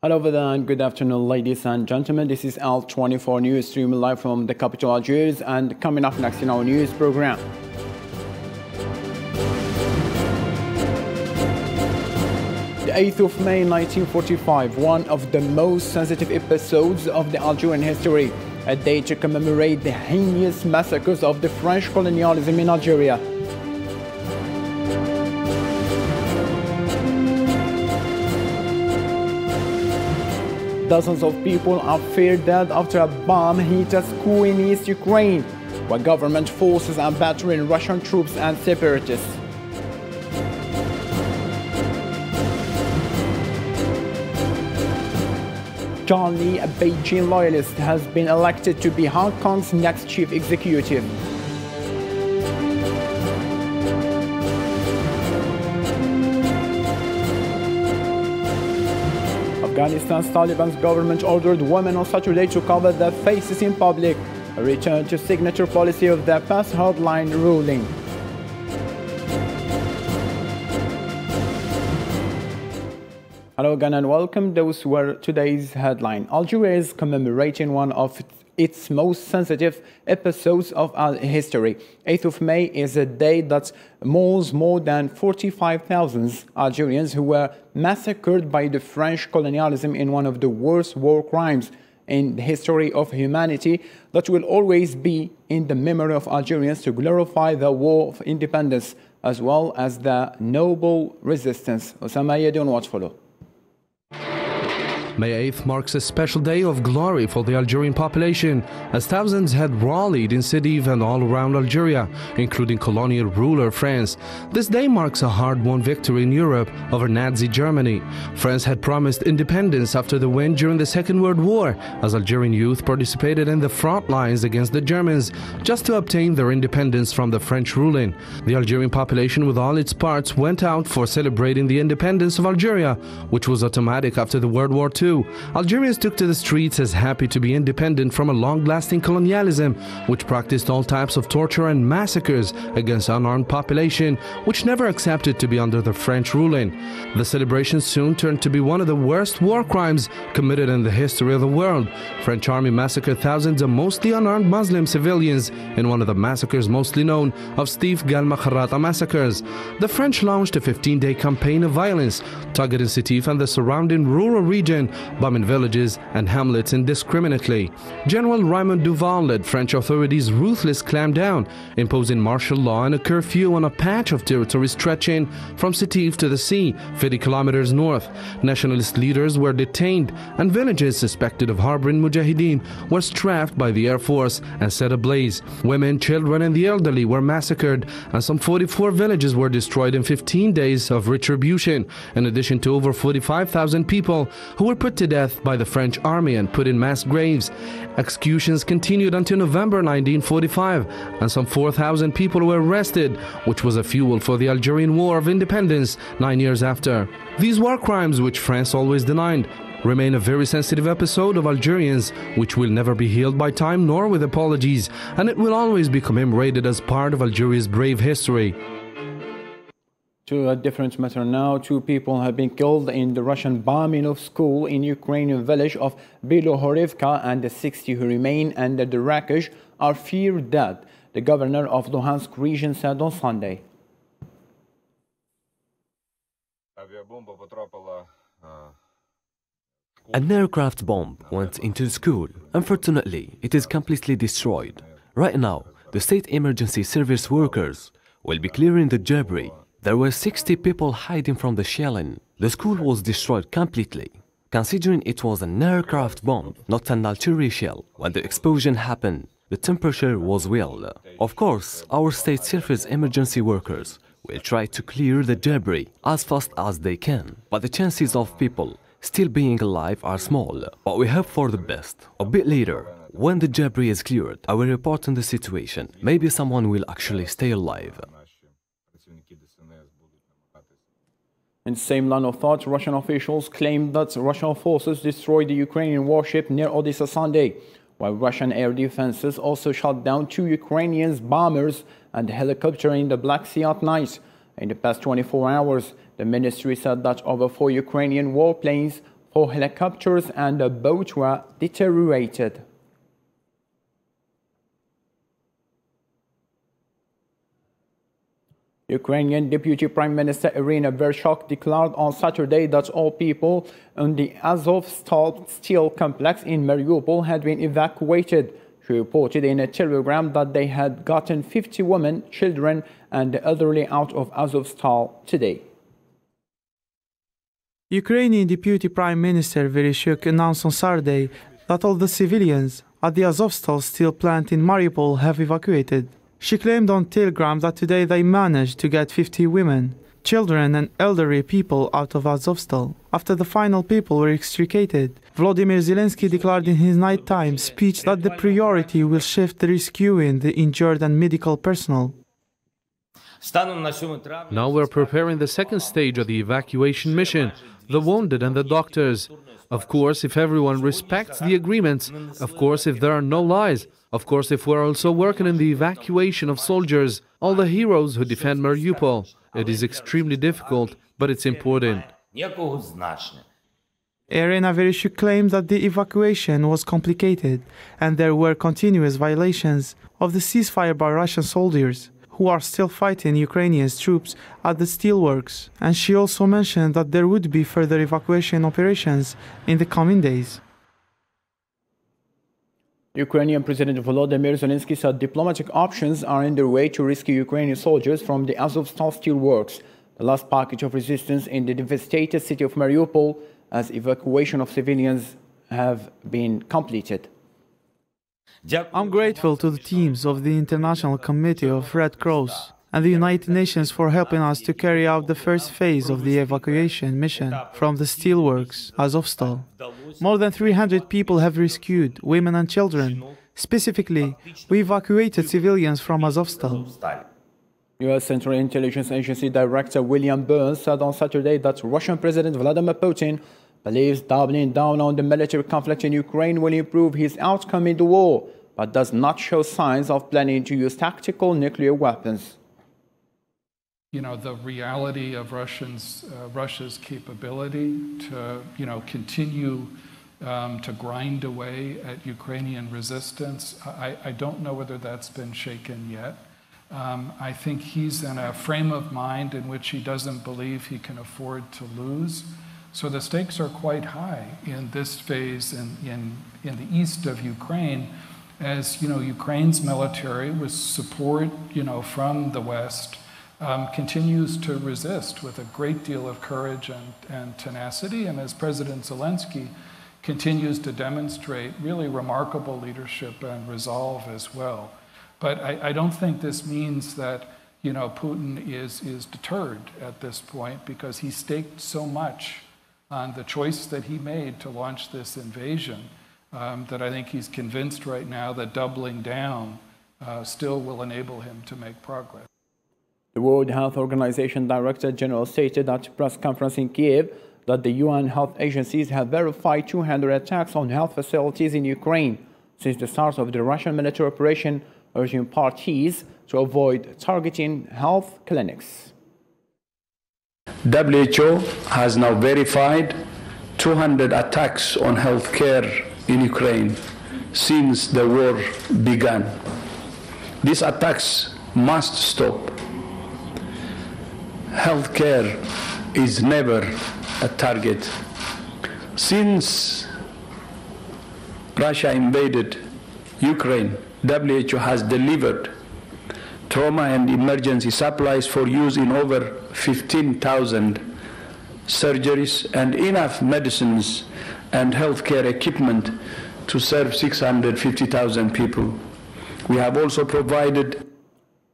Hello there and good afternoon, ladies and gentlemen. This is Al24 News, streaming live from the capital Algiers, and coming up next in our news program. The 8th of May 1945, one of the most sensitive episodes of the Algerian history, a day to commemorate the heinous massacres of the French colonialism in Algeria. Dozens of people are feared dead after a bomb hit a school in East Ukraine, where government forces are battering Russian troops and separatists. John Lee, a Beijing loyalist, has been elected to be Hong Kong's next chief executive. Afghanistan's Taliban's government ordered women on Saturday to cover their faces in public, a return to signature policy of their past hardline ruling. Hello again and welcome. Those were today's headline. Algeria is commemorating one of its most sensitive episodes of our history. 8th of May is a day that mourns more than 45,000 Algerians who were massacred by the French colonialism in one of the worst war crimes in the history of humanity that will always be in the memory of Algerians to glorify the war of independence as well as the noble resistance. Osama Yedon, what follow? May 8th marks a special day of glory for the Algerian population, as thousands had rallied in Sédive and all around Algeria, including colonial ruler France. This day marks a hard-won victory in Europe over Nazi Germany. France had promised independence after the win during the Second World War, as Algerian youth participated in the front lines against the Germans, just to obtain their independence from the French ruling. The Algerian population with all its parts went out for celebrating the independence of Algeria, which was automatic after the World War II. Algerians took to the streets as happy to be independent from a long-lasting colonialism, which practiced all types of torture and massacres against unarmed population, which never accepted to be under the French ruling. The celebration soon turned to be one of the worst war crimes committed in the history of the world. French army massacred thousands of mostly unarmed Muslim civilians in one of the massacres mostly known of Steve Galmakharata massacres. The French launched a 15-day campaign of violence, targeting Sédive and the surrounding rural region, bombing villages and hamlets indiscriminately. General Raymond Duval led French authorities' ruthless clampdown, imposing martial law and a curfew on a patch of territory stretching from Sédive to the sea, 50 kilometers north. Nationalist leaders were detained, and villages suspected of harboring mujahideen were strafed by the Air Force and set ablaze. Women, children and the elderly were massacred, and some 44 villages were destroyed in 15 days of retribution, in addition to over 45,000 people who were put to death by the French army and put in mass graves. Executions continued until November 1945, and some 4,000 people were arrested, which was a fuel for the Algerian War of Independence 9 years after. These war crimes, which France always denied, remain a very sensitive episode of Algerians, which will never be healed by time nor with apologies, and it will always be commemorated as part of Algeria's brave history. To a different matter now, 2 people have been killed in the Russian bombing of school in Ukrainian village of Bilohorivka, and the 60 who remain under the wreckage are feared dead, the governor of Luhansk region said on Sunday. An aircraft bomb went into the school. Unfortunately, it is completely destroyed. Right now, the state emergency service workers will be clearing the debris. There were 60 people hiding from the shelling. The school was destroyed completely. Considering it was an aircraft bomb, not an artillery shell, when the explosion happened, the temperature was well. Of course, our state service emergency workers will try to clear the debris as fast as they can, but the chances of people still being alive are small. But we hope for the best. A bit later, when the debris is cleared, I will report on the situation. Maybe someone will actually stay alive. In the same line of thought, Russian officials claimed that Russian forces destroyed the Ukrainian warship near Odessa Sunday, while Russian air defenses also shot down 2 Ukrainian bombers and a helicopter in the Black Sea at night. In the past 24 hours, the ministry said that over 4 Ukrainian warplanes, 4 helicopters and a boat were deteriorated. Ukrainian Deputy Prime Minister Irina Vereshchuk declared on Saturday that all people in the Azov steel complex in Mariupol had been evacuated. She reported in a telegram that they had gotten 50 women, children, and the elderly out of Azovstal today. Ukrainian Deputy Prime Minister Vereshchuk announced on Saturday that all the civilians at the Azovstal steel plant in Mariupol have evacuated. She claimed on Telegram that today they managed to get 50 women, children and elderly people out of Azovstal. After the final people were extricated, Volodymyr Zelensky declared in his nighttime speech that the priority will shift to rescuing the injured and medical personnel. Now we're preparing the second stage of the evacuation mission, the wounded and the doctors. Of course, if everyone respects the agreements, of course, if there are no lies, of course, if we're also working in the evacuation of soldiers, all the heroes who defend Mariupol. It is extremely difficult, but it's important. Irina Vereshchuk claimed that the evacuation was complicated and there were continuous violations of the ceasefire by Russian soldiers, who are still fighting Ukrainian troops at the steelworks. And she also mentioned that there would be further evacuation operations in the coming days. Ukrainian President Volodymyr Zelensky said diplomatic options are underway to rescue Ukrainian soldiers from the Azovstal steelworks, the last package of resistance in the devastated city of Mariupol, as evacuation of civilians have been completed. I'm grateful to the teams of the International Committee of Red Cross and the United Nations for helping us to carry out the first phase of the evacuation mission from the steelworks, Azovstal. More than 300 people have rescued, women and children. Specifically, we evacuated civilians from Azovstal. U.S. Central Intelligence Agency Director William Burns said on Saturday that Russian President Vladimir Putin believes doubling down on the military conflict in Ukraine will improve his outcome in the war, but does not show signs of planning to use tactical nuclear weapons. You know, the reality of Russia's capability to, continue to grind away at Ukrainian resistance, I don't know whether that's been shaken yet. I think he's in a frame of mind in which he doesn't believe he can afford to lose. So the stakes are quite high in this phase in the east of Ukraine, as Ukraine's military, with support from the West, continues to resist with a great deal of courage and tenacity, and as President Zelensky continues to demonstrate really remarkable leadership and resolve as well. But I don't think this means that Putin is deterred at this point, because he staked so much on the choice that he made to launch this invasion that I think he's convinced right now that doubling down still will enable him to make progress. The World Health Organization Director General stated at a press conference in Kiev that the UN health agencies have verified 200 attacks on health facilities in Ukraine since the start of the Russian military operation, urging parties to avoid targeting health clinics. WHO has now verified 200 attacks on healthcare in Ukraine since the war began. These attacks must stop. Healthcare is never a target. Since Russia invaded Ukraine, WHO has delivered trauma and emergency supplies for use in over 15,000 surgeries and enough medicines and healthcare equipment to serve 650,000 people. We have also provided.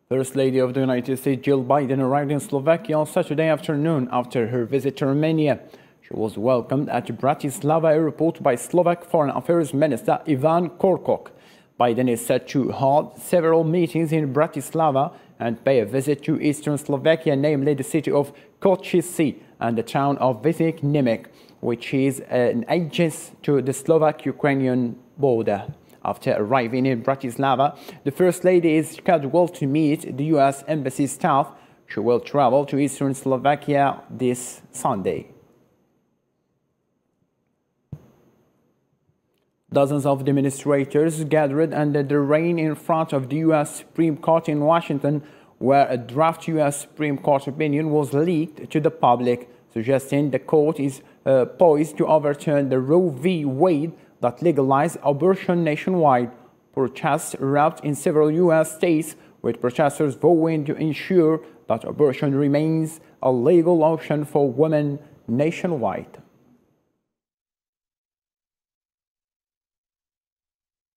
First Lady of the United States Jill Biden arrived in Slovakia on Saturday afternoon after her visit to Romania. She was welcomed at Bratislava airport by Slovak Foreign Affairs Minister Ivan Korkok. Biden is set to hold several meetings in Bratislava and pay a visit to eastern Slovakia, namely the city of Košice and the town of Vyšný Nemet, which is an adjacent to the Slovak-Ukrainian border. After arriving in Bratislava, the First Lady is scheduled to meet the U.S. Embassy staff. She will travel to eastern Slovakia this Sunday. Dozens of demonstrators gathered under the rain in front of the U.S. Supreme Court in Washington, where a draft U.S. Supreme Court opinion was leaked to the public, suggesting the court is poised to overturn the Roe v. Wade that legalized abortion nationwide. Protests erupted in several U.S. states, with protesters vowing to ensure that abortion remains a legal option for women nationwide.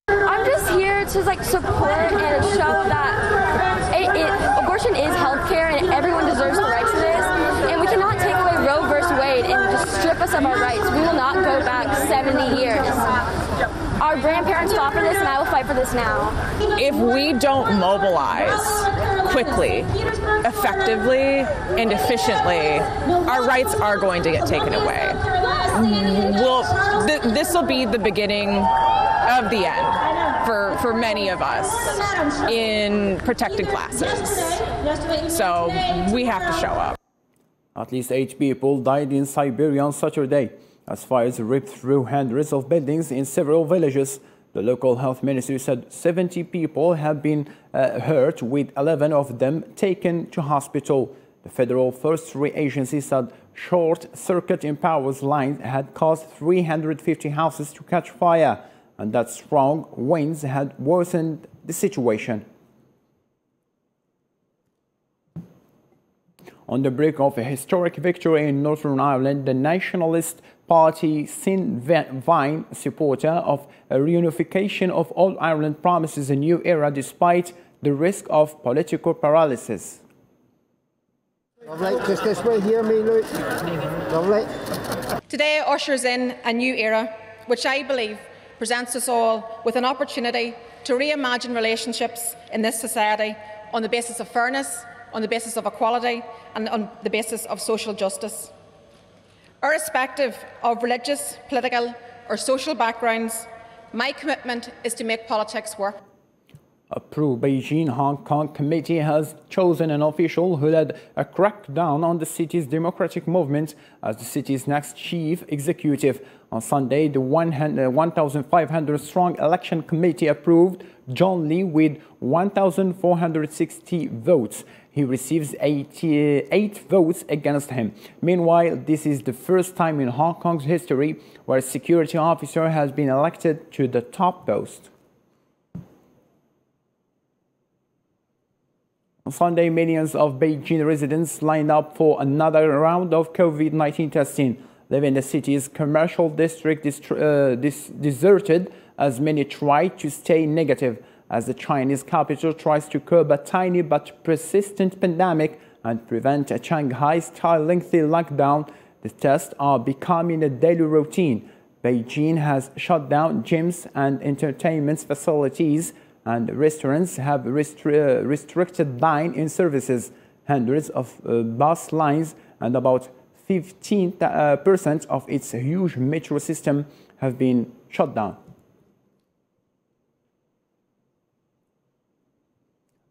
I'm just here to support and show that abortion is healthcare and everyone deserves the right to this. And we cannot take away Roe versus Wade and just strip us of our rights. We will not go back 70 years. Our grandparents fought for this, and I will fight for this now. If we don't mobilize quickly, effectively, and efficiently, our rights are going to get taken away. This will be the beginning of the end for many of us in protected classes. So we have to show up. At least 8 people died in Siberia on Saturday as fires ripped through hundreds of buildings in several villages. The local health ministry said 70 people have been hurt, with 11 of them taken to hospital. The Federal Forestry Agency said short-circuit in power lines had caused 350 houses to catch fire, and that strong winds had worsened the situation. On the brink of a historic victory in Northern Ireland, the Nationalist Party Sinn Féin, supporter of a reunification of all Ireland, promises a new era despite the risk of political paralysis. Just this way here, me, Luke. Lovely. Today ushers in a new era, which I believe presents us all with an opportunity to reimagine relationships in this society on the basis of fairness, on the basis of equality, and on the basis of social justice. Irrespective of religious, political or social backgrounds, my commitment is to make politics work. A pro-Beijing Hong Kong committee has chosen an official who led a crackdown on the city's democratic movement as the city's next chief executive. On Sunday, the 1,500-strong election committee approved John Lee with 1,460 votes. He receives 88 votes against him. Meanwhile, this is the first time in Hong Kong's history where a security officer has been elected to the top post. On Sunday, millions of Beijing residents lined up for another round of COVID-19 testing, leaving the city's commercial district deserted as many tried to stay negative. As the Chinese capital tries to curb a tiny but persistent pandemic and prevent a Shanghai-style lengthy lockdown, the tests are becoming a daily routine. Beijing has shut down gyms and entertainment facilities, and restaurants have restricted dine-in services. Hundreds of bus lines and about 15% of its huge metro system have been shut down.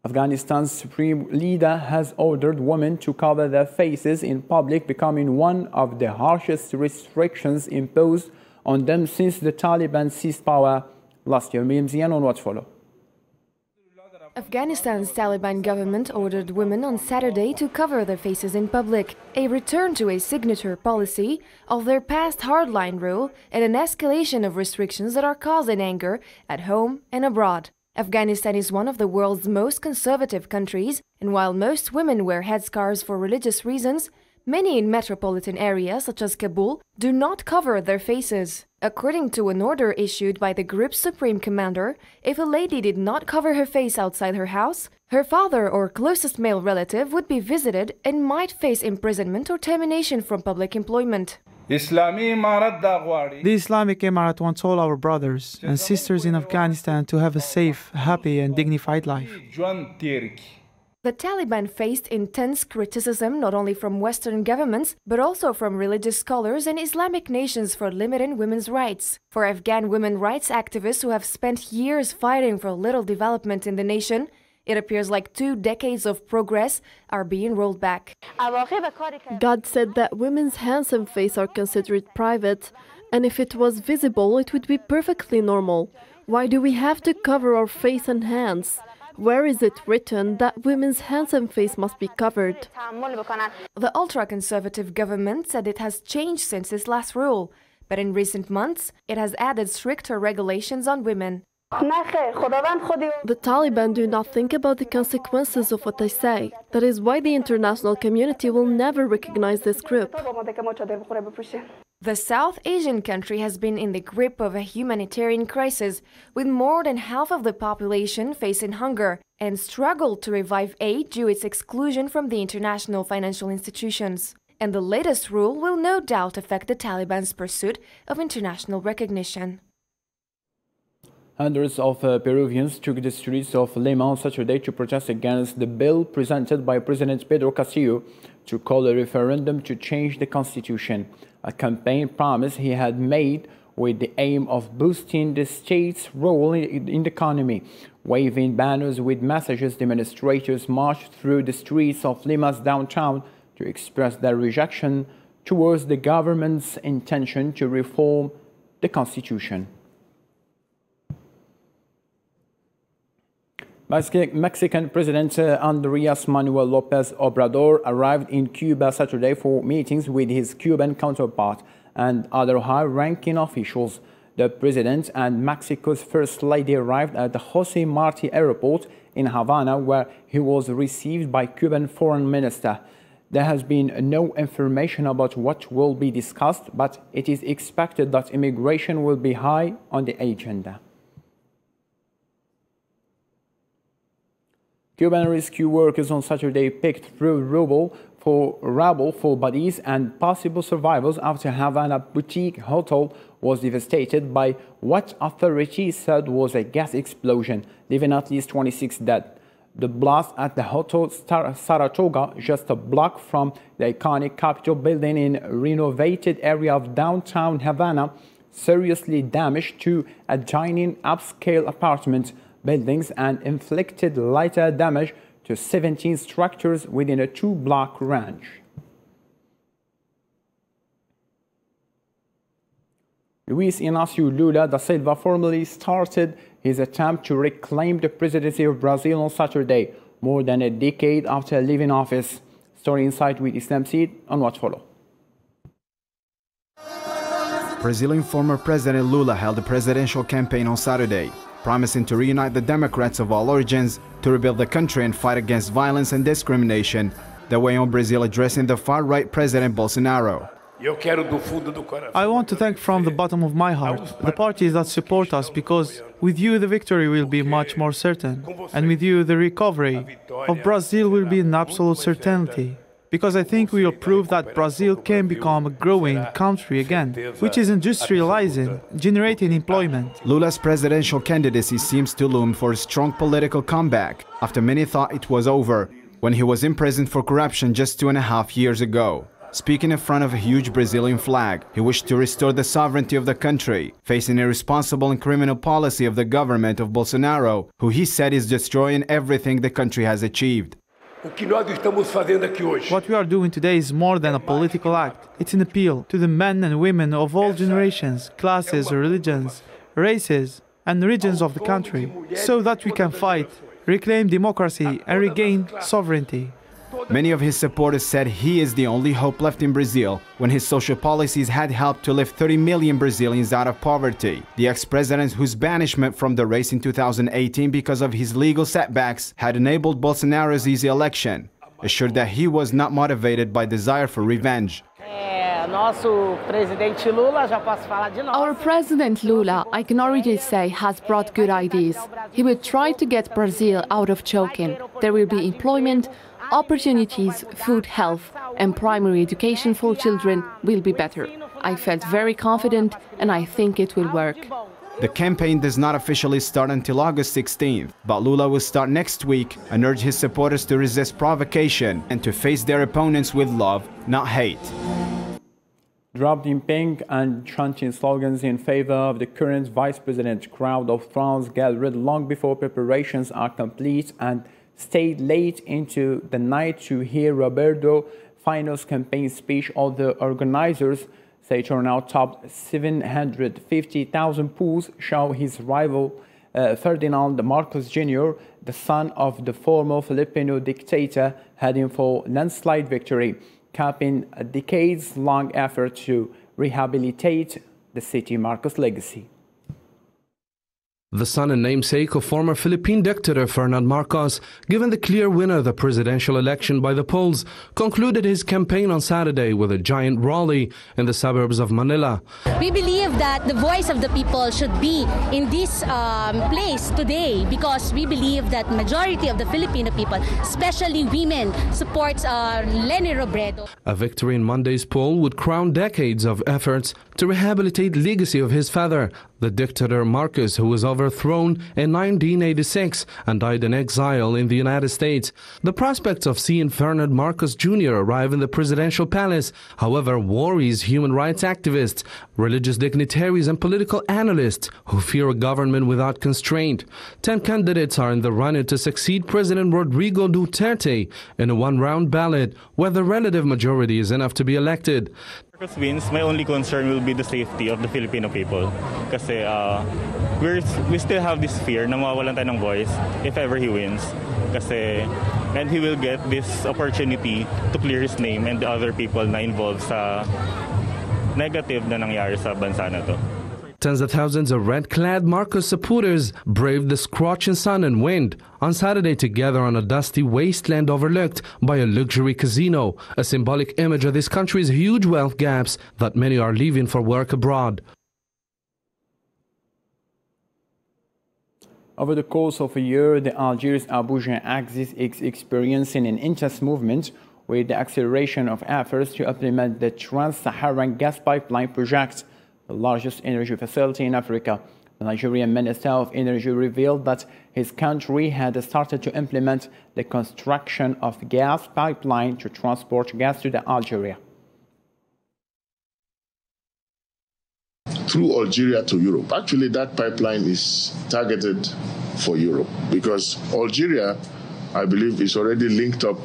Afghanistan's supreme leader has ordered women to cover their faces in public, becoming one of the harshest restrictions imposed on them since the Taliban seized power last year. Miriam on what follow. Afghanistan's Taliban government ordered women on Saturday to cover their faces in public, a return to a signature policy of their past hardline rule and an escalation of restrictions that are causing anger at home and abroad. Afghanistan is one of the world's most conservative countries, and while most women wear headscarves for religious reasons, many in metropolitan areas such as Kabul do not cover their faces. According to an order issued by the group's supreme commander, if a lady did not cover her face outside her house, her father or closest male relative would be visited and might face imprisonment or termination from public employment. The Islamic Emirate wants all our brothers and sisters in Afghanistan to have a safe, happy and dignified life. The Taliban faced intense criticism not only from Western governments, but also from religious scholars and Islamic nations for limiting women's rights. For Afghan women rights activists who have spent years fighting for little development in the nation, it appears like 2 decades of progress are being rolled back. God said that women's hands and face are considered private, And if it was visible, it would be perfectly normal. Why do we have to cover our face and hands? Where is it written that women's hands and face must be covered? The ultra-conservative government said it has changed since this last rule, but in recent months, it has added stricter regulations on women. The Taliban do not think about the consequences of what they say. That is why the international community will never recognize this group. The South Asian country has been in the grip of a humanitarian crisis, with more than half of the population facing hunger and struggled to revive aid due to its exclusion from the international financial institutions. And the latest rule will no doubt affect the Taliban's pursuit of international recognition. Hundreds of Peruvians took the streets of Lima on Saturday to protest against the bill presented by President Pedro Castillo to call a referendum to change the constitution, a campaign promise he had made with the aim of boosting the state's role in the economy. Waving banners with messages, demonstrators marched through the streets of Lima's downtown to express their rejection towards the government's intention to reform the constitution. Mexican President Andrés Manuel López Obrador arrived in Cuba Saturday for meetings with his Cuban counterpart and other high-ranking officials. The president and Mexico's First Lady arrived at the José Martí Airport in Havana, where he was received by Cuban Foreign Minister. There has been no information about what will be discussed, but it is expected that immigration will be high on the agenda. Cuban rescue workers on Saturday picked through rubble for bodies and possible survivors after Havana boutique hotel was devastated by what authorities said was a gas explosion, leaving at least 26 dead. The blast at the Hotel Saratoga, just a block from the iconic Capitol building in a renovated area of downtown Havana, seriously damaged two adjoining upscale apartment buildings and inflicted lighter damage to 17 structures within a two-block range. Luis Inácio Lula da Silva formally started his attempt to reclaim the presidency of Brazil on Saturday, more than a decade after leaving office. Story Insight with Islam Seed on what follow. Brazilian former President Lula held a presidential campaign on Saturday, promising to reunite the Democrats of all origins, to rebuild the country and fight against violence and discrimination, the way on Brazil addressing the far-right President Bolsonaro. I want to thank from the bottom of my heart the parties that support us, because with you the victory will be much more certain, and with you the recovery of Brazil will be an absolute certainty. Because I think we will prove that Brazil can become a growing country again, which is industrializing, generating employment. Lula's presidential candidacy seems to loom for a strong political comeback, after many thought it was over, when he was imprisoned for corruption just 2.5 years ago. Speaking in front of a huge Brazilian flag, he wished to restore the sovereignty of the country, facing a irresponsible and criminal policy of the government of Bolsonaro, who he said is destroying everything the country has achieved. What we are doing today is more than a political act. It's an appeal to the men and women of all generations, classes, religions, races, and regions of the country, so that we can fight, reclaim democracy, and regain sovereignty. Many of his supporters said he is the only hope left in Brazil, when his social policies had helped to lift 30 million Brazilians out of poverty. The ex-president, whose banishment from the race in 2018 because of his legal setbacks had enabled Bolsonaro's easy election, assured that he was not motivated by desire for revenge. Our President Lula, I can already say, has brought good ideas. He will try to get Brazil out of choking. There will be employment, opportunities, food, health, and primary education for children will be better. I felt very confident, and I think it will work. The campaign does not officially start until August 16th, but Lula will start next week and urge his supporters to resist provocation and to face their opponents with love, not hate. Dropped in pink and chanting slogans in favor of the current vice president, crowd of France gathered long before preparations are complete and stayed late into the night to hear Roberto Fino's campaign speech. All the organizers State turnout topped 750,000 polls show his rival Ferdinand Marcos Jr., the son of the former Filipino dictator, heading for landslide victory, capping a decades-long effort to rehabilitate the city Marcos legacy. The son and namesake of former Philippine dictator Ferdinand Marcos, given the clear winner of the presidential election by the polls, concluded his campaign on Saturday with a giant rally in the suburbs of Manila. We believe that the voice of the people should be in this place today because we believe that majority of the Filipino people, especially women, supports Leni Robredo. A victory in Monday's poll would crown decades of efforts to rehabilitate the legacy of his father, the dictator Marcos, who was overthrown in 1986 and died in exile in the United States. The prospects of seeing Ferdinand Marcos Jr. arrive in the presidential palace, however, worries human rights activists, religious dignitaries and political analysts who fear a government without constraint. 10 candidates are in the running to succeed President Rodrigo Duterte in a one-round ballot where the relative majority is enough to be elected. Marcos wins, my only concern will be the safety of the Filipino people. Kasi we still have this fear na mawawalan tayo ng voice if ever he wins. Kasi, and he will get this opportunity to clear his name and the other people na involved sa negative na nangyari sa bansa na to. Tens of thousands of red-clad Marcos supporters braved the scorching sun and wind on Saturday to gather on a dusty wasteland overlooked by a luxury casino, a symbolic image of this country's huge wealth gaps that many are leaving for work abroad. Over the course of a year, the Algiers-Abuja axis is experiencing an intense movement with the acceleration of efforts to implement the Trans-Saharan gas pipeline project, the largest energy facility in Africa. The Nigerian Minister of Energy revealed that his country had started to implement the construction of gas pipeline to transport gas to Algeria. Through Algeria to Europe. Actually, that pipeline is targeted for Europe because Algeria, I believe, is already linked up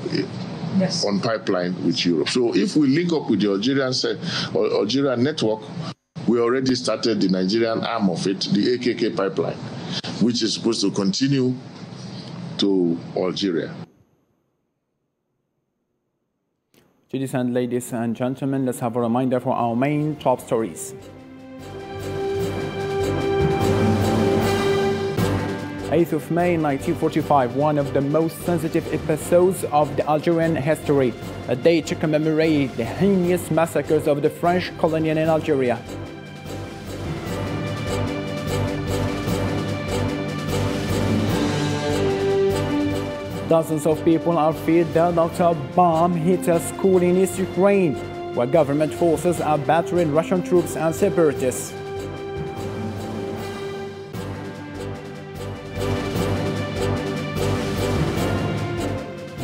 on pipeline with Europe. So if we link up with the Algerian network, we already started the Nigerian arm of it, the AKK pipeline, which is supposed to continue to Algeria. Ladies and gentlemen, let's have a reminder for our main top stories. 8th of May 1945, one of the most sensitive episodes of the Algerian history, a day to commemorate the heinous massacres of the French colonial in Algeria. Dozens of people are feared dead after a bomb hit a school in East Ukraine, where government forces are battering Russian troops and separatists.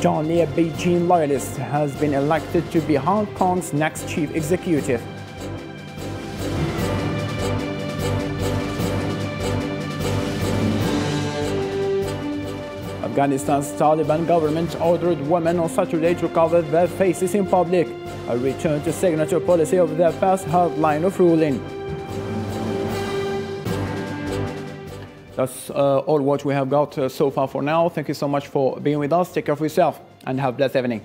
John Lee, a Beijing loyalist, has been elected to be Hong Kong's next chief executive. Afghanistan's Taliban government ordered women on Saturday to cover their faces in public, a return to signature policy of their past hard line of ruling. That's all what we have got so far for now. Thank you so much for being with us. Take care of yourself and have a blessed evening.